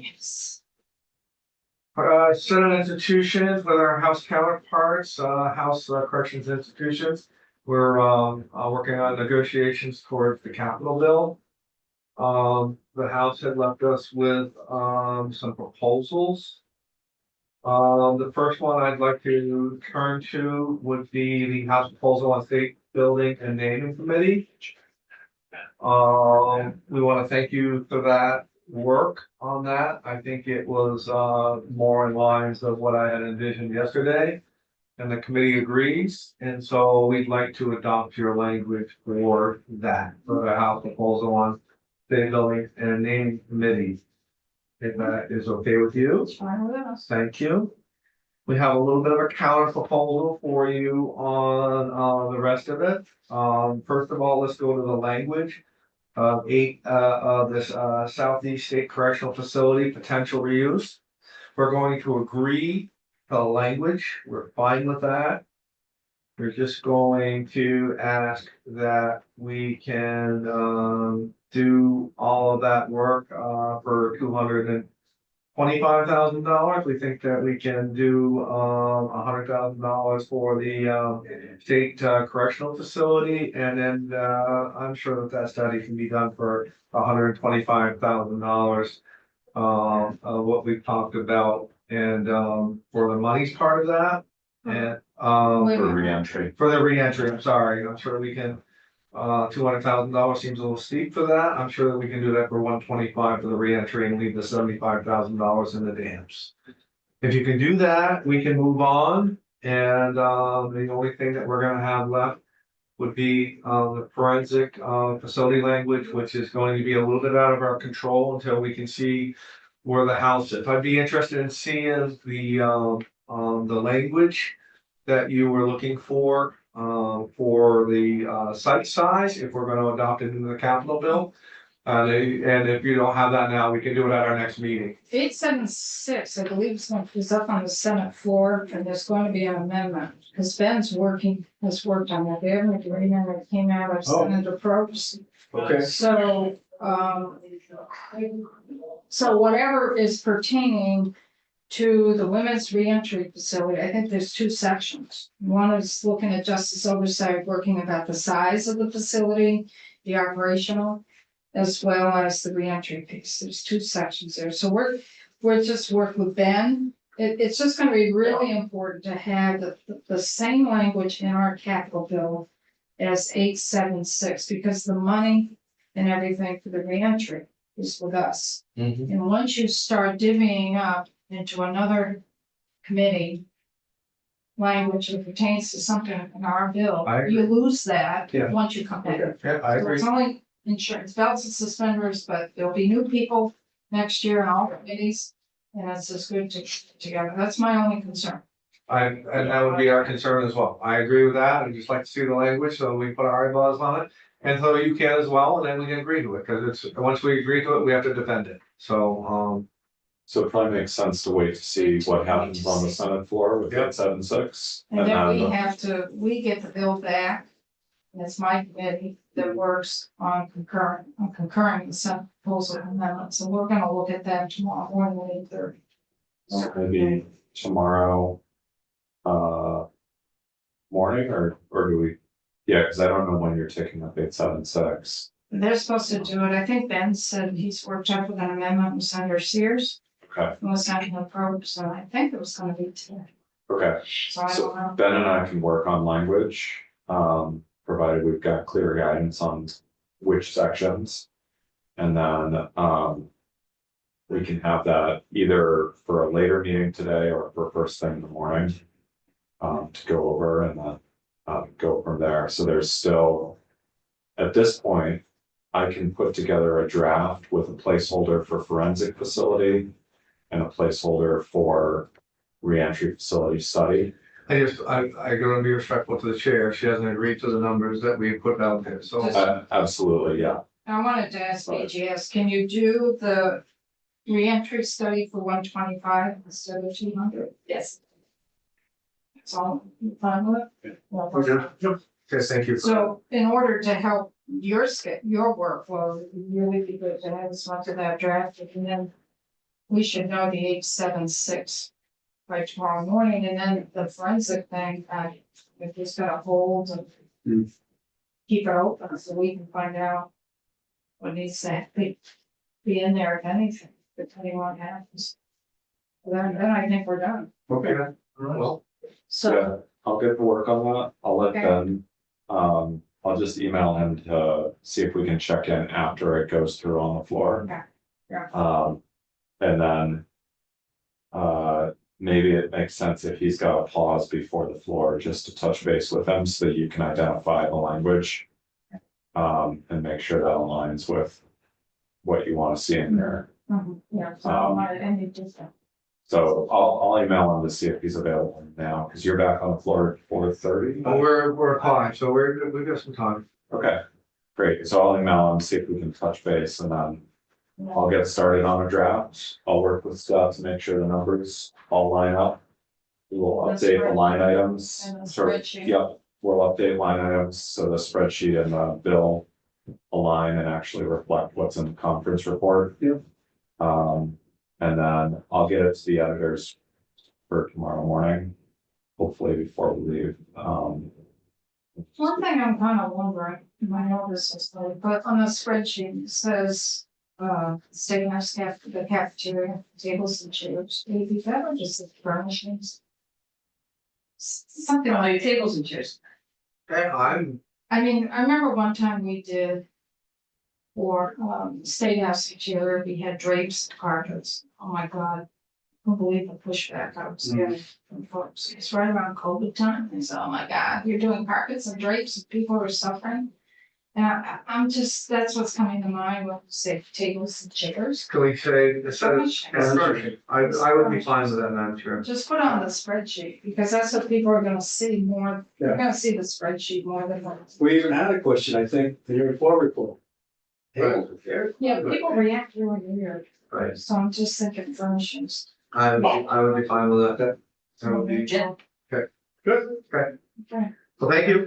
Yes. Senate institutions with our House counterparts, House corrections institutions. We're working on negotiations towards the capital bill. The House had left us with some proposals. The first one I'd like to turn to would be the House proposal on state building and naming committee. We want to thank you for that work on that. I think it was more in lines of what I had envisioned yesterday. And the committee agrees, and so we'd like to adopt your language for that, for the House proposal on state building and naming committee. If that is okay with you. It's fine with us. Thank you. We have a little bit of a counter proposal for you on the rest of it. First of all, let's go to the language of this Southeast State Correctional Facility potential reuse. We're going to agree to the language. We're fine with that. We're just going to ask that we can do all of that work for $225,000. We think that we can do $100,000 for the state correctional facility, and then I'm sure that study can be done for $125,000. What we've talked about, and for the money's part of that, and For reentry. for the reentry, I'm sorry, I'm sure we can. $200,000 seems a little steep for that. I'm sure that we can do that for $125 for the reentry and leave the $75,000 in the dams. If you can do that, we can move on. And the only thing that we're gonna have left would be the forensic facility language, which is going to be a little bit out of our control until we can see where the house is. I'd be interested in seeing the language that you were looking for the site size, if we're gonna adopt it into the capital bill. And if you don't have that now, we can do it at our next meeting. 876, I believe, is up on the Senate floor, and there's going to be an amendment, because Ben's has worked on that. They have an agreement that came out of Senator Probst. Okay. So whatever is pertaining to the women's reentry facility, I think there's two sections. One is looking at justice oversight, working about the size of the facility, the operational, as well as the reentry piece. There's two sections there. So we're just work with Ben. It's just gonna be really important to have the same language in our capital bill as 876, because the money and everything for the reentry is with us. Mhm. And once you start divvying up into another committee language that pertains to something in our bill, I agree. you lose that Yeah. once you come back. Yeah, I So agree. it's only insurance, belts and suspenders, but there'll be new people next year in all committees. And it's just good to get together. That's my only concern. And that would be our concern as well. I agree with that. I'd just like to see the language, so we put our eyeballs on it. And so you can as well, and then we can agree to it, because once we agree to it, we have to defend it. So, So it probably makes sense to wait to see what happens on the Senate floor with Yep. 876. And then we get the bill back. And it's my committee that works on concurring the Senate proposal amendment. So we're gonna look at that tomorrow morning at 8:30. So maybe tomorrow, morning, or do we? Yeah, because I don't know when you're taking up 876. They're supposed to do it. I think Ben said he's worked up with an amendment with Senator Sears. Okay, It was Senator Probst, so I think it was gonna be today. okay. So I So don't know. Ben and I can work on language, provided we've got clear guidance on which sections. And then, we can have that either for a later meeting today or for first thing in the morning. To go over and then, go from there. So there's still, at this point, I can put together a draft with a placeholder for forensic facility and a placeholder for reentry facility study. I gotta be respectful to the chair. She hasn't agreed to the numbers that we put out there, so. Absolutely, yeah. I wanted to ask BGS, can you do the reentry study for 125 instead of 200? Yes. That's all, you fine with it? Okay, thank you. So in order to help your workflow, it would really be good to have as much of that drafted, and then we should know the 876 by tomorrow morning, and then the forensic thing, if he's got a hold and keep it open so we can find out what needs to be in there, if anything, depending on what happens. Then I think we're done. Okay. Well, So, Yeah, I'll get to work on that. I'll let Okay. Ben, I'll just email him to see if we can check in after it goes through on the floor. Okay. Yeah. And then. Maybe it makes sense if he's got a pause before the floor, just to touch base with him so that you can identify the language. And make sure that aligns with what you wanna see in there. yeah, so I'm not any different. So I'll email him to see if he's available now, cause you're back on the floor at 4:30. we're fine, so we've got some time. Okay, great. So I'll email him, see if we can touch base, and then I'll get started on a draft. I'll work with Scott to make sure the numbers all line up. We will That's update the right. line items. And the Sort of- spreadsheet. Yep, we'll update line items so the spreadsheet and the bill align and actually reflect what's in the conference report. Yep. And then I'll get it to the editors for tomorrow morning, hopefully before we leave. One thing I'm kind of wondering, I know this is late, but on the spreadsheet, it says, state house the cafeteria, tables and chairs, maybe beverages and furnishings. Something like, tables and chairs. And I'm, I mean, I remember one time we did for, state house cafeteria, we had drapes, carpets, oh my God. I can't believe the pushback I was getting from folks. It's right around COVID time. They said, oh my God, you're doing carpets and drapes and people are suffering. And I'm just, that's what's coming to mind when you say tables and chairs. can we say, it says, Furnishings. I would be fine with that, Madam Chair. Just put on the spreadsheet because that's what people are gonna see more. They're gonna see the spreadsheet more than what. We even had a question, I think, the year before report. Right. Yeah, people react really weird. Right, So I'm just thinking furnishings. I would be fine with that. That would be, Yeah. good, okay. Okay. Well, thank you.